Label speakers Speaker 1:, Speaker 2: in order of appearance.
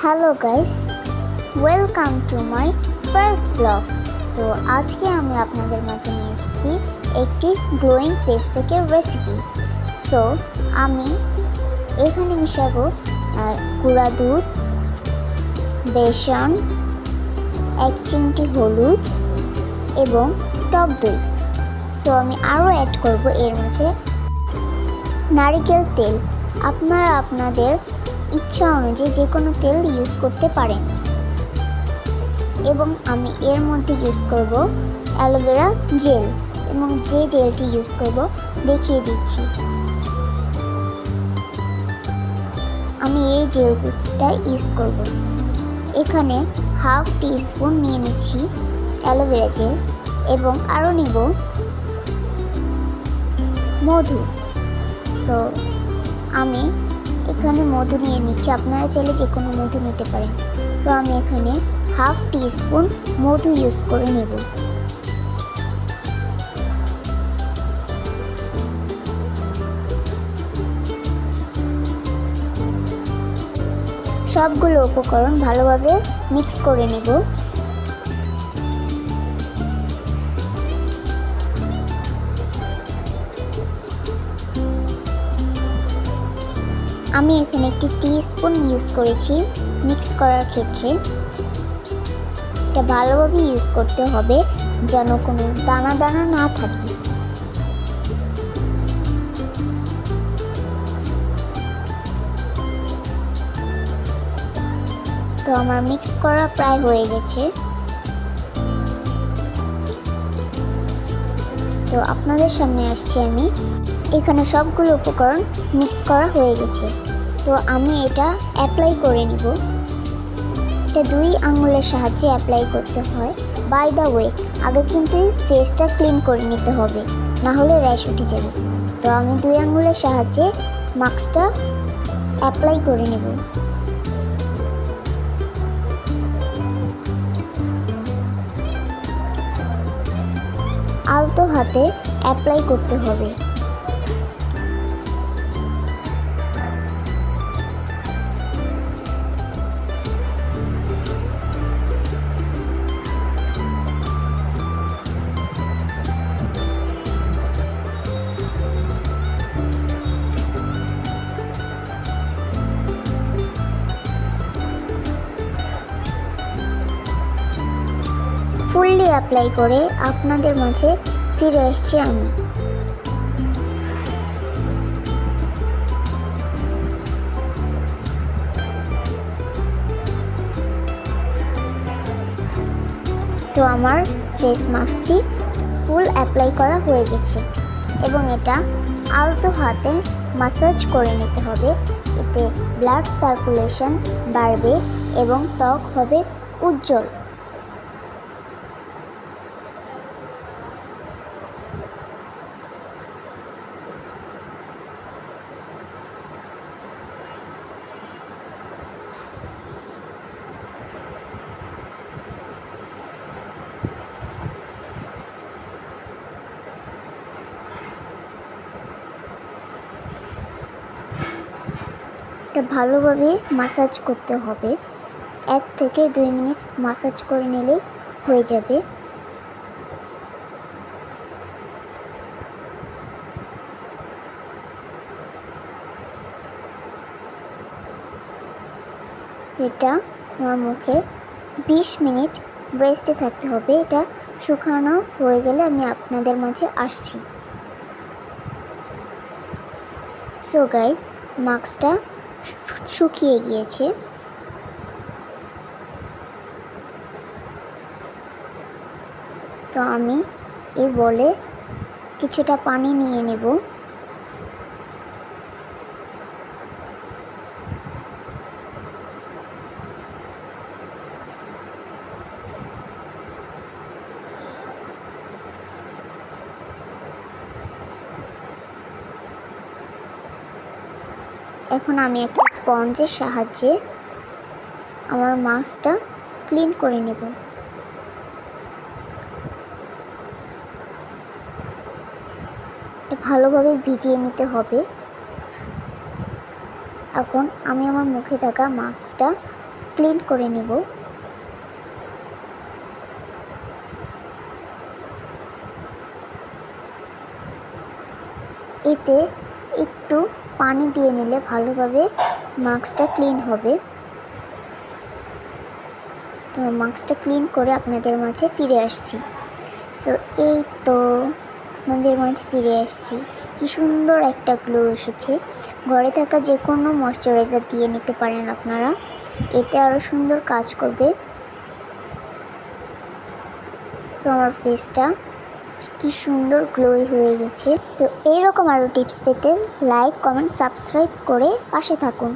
Speaker 1: Hello guys, welcome to my first blog. তো আজকে আমি আপনাদের মাঝে নিয়ে এসেছি একটি গ্লোয়িং ফেস প্যাকের রেসিপি। সো আমি এখানে মিশাবো গুঁড়া দুধ, বেসন, 1 চিমটি হলুদ এবং টক দই। সো আমি আরও অ্যাড করব এর মাঝে নারকেল তেল। আপনারা আপনাদের ইচ্ছা অনুযায়ী যে কোনো তেল ইউজ করতে পারেন। এবং আমি এর মধ্যে ইউজ করব অ্যালোভেরা জেল, এবং যে জেলটি ইউজ করব দেখিয়ে দিচ্ছি। আমি এই জেলটা ইউজ করব। এখানে হাফ টিস্পুন নিয়ে নিচ্ছি অ্যালোভেরা জেল, এবং আরও নিব মধু। তো আমি এখানে মধু নিয়ে নিচ্ছি, আপনারা চাইলে যে কোনো মধু নিতে পারেন। তো আমি এখানে হাফ টিস্পুন মধু ইউজ করে নেব। সবগুলো উপকরণ ভালোভাবে মিক্স করে নেব। আমি এখানে একটি টিস্পুন ইউজ করেছি মিক্স করার ক্ষেত্রে। এটা ভালোভাবে ইউজ করতে হবে যেন কোনো দানা দানা না থাকে। তো আমার মিক্স করা প্রায় হয়ে গেছে। তো আপনাদের সামনে আসছি আমি। এখানে সবগুলো উপকরণ মিক্স করা হয়ে গেছে। তো আমি এটা অ্যাপ্লাই করে নিব। এটা 2 আঙুলের সাহায্যে অ্যাপ্লাই করতে হয়। বাই দ্য ওয়ে, আগে কিন্তু ফেসটা ক্লিন করে নিতে হবে, না হলে র্যাশ উঠে যাবে। তো আমি 2 আঙুলের সাহায্যে মাস্কটা অ্যাপ্লাই করে নেব। আলতো হাতে অ্যাপ্লাই করতে হবে। ফুললি অ্যাপ্লাই করে আপনাদের মাঝে ফিরে আসছি আমি। তো আমার ফেস মাস্কটি ফুল অ্যাপ্লাই করা হয়ে গেছে, এবং এটা আলতো হাতে ম্যাসাজ করে নিতে হবে। এতে ব্লাড সার্কুলেশন বাড়বে এবং ত্বক হবে উজ্জ্বল। এটা ভালোভাবে ম্যাসাজ করতে হবে। 1 থেকে 2 মিনিট ম্যাসাজ করে নিলেই হয়ে যাবে। এটা আমার মুখে 20 মিনিট রেস্টে থাকতে হবে। এটা শুকানো হয়ে গেলে আমি আপনাদের মাঝে আসছি। সো গাইস, মাস্কটা শুকিয়ে গিয়েছে। তো আমি এই বলে কিছুটা পানি নিয়ে নেব। এখন আমি একটা স্পঞ্জের সাহায্যে আমার মাস্কটা ক্লিন করে নেব। ভালোভাবে ভিজিয়ে নিতে হবে। এখন আমি আমার মুখে থাকা মাস্কটা ক্লিন করে নেব। এতে একটু পানি দিয়ে নিলে ভালোভাবে মাস্কটা ক্লিন হবে। তো মাস্কটা ক্লিন করে আপনাদের মাঝে ফিরে আসছি। সো এই তো আপনাদের মাঝে ফিরে আসছি। কি সুন্দর একটা গ্লো এসেছে। ঘরে থাকা যে কোনো ময়শ্চারাইজার দিয়ে নিতে পারেন আপনারা, এতে আরও সুন্দর কাজ করবে। সো আমার ফেসটা কি সুন্দর গ্লোই হয়ে গেছে। তো এইরকম আরও টিপস পেতে লাইক, কমেন্ট, সাবস্ক্রাইব করে পাশে থাকুন।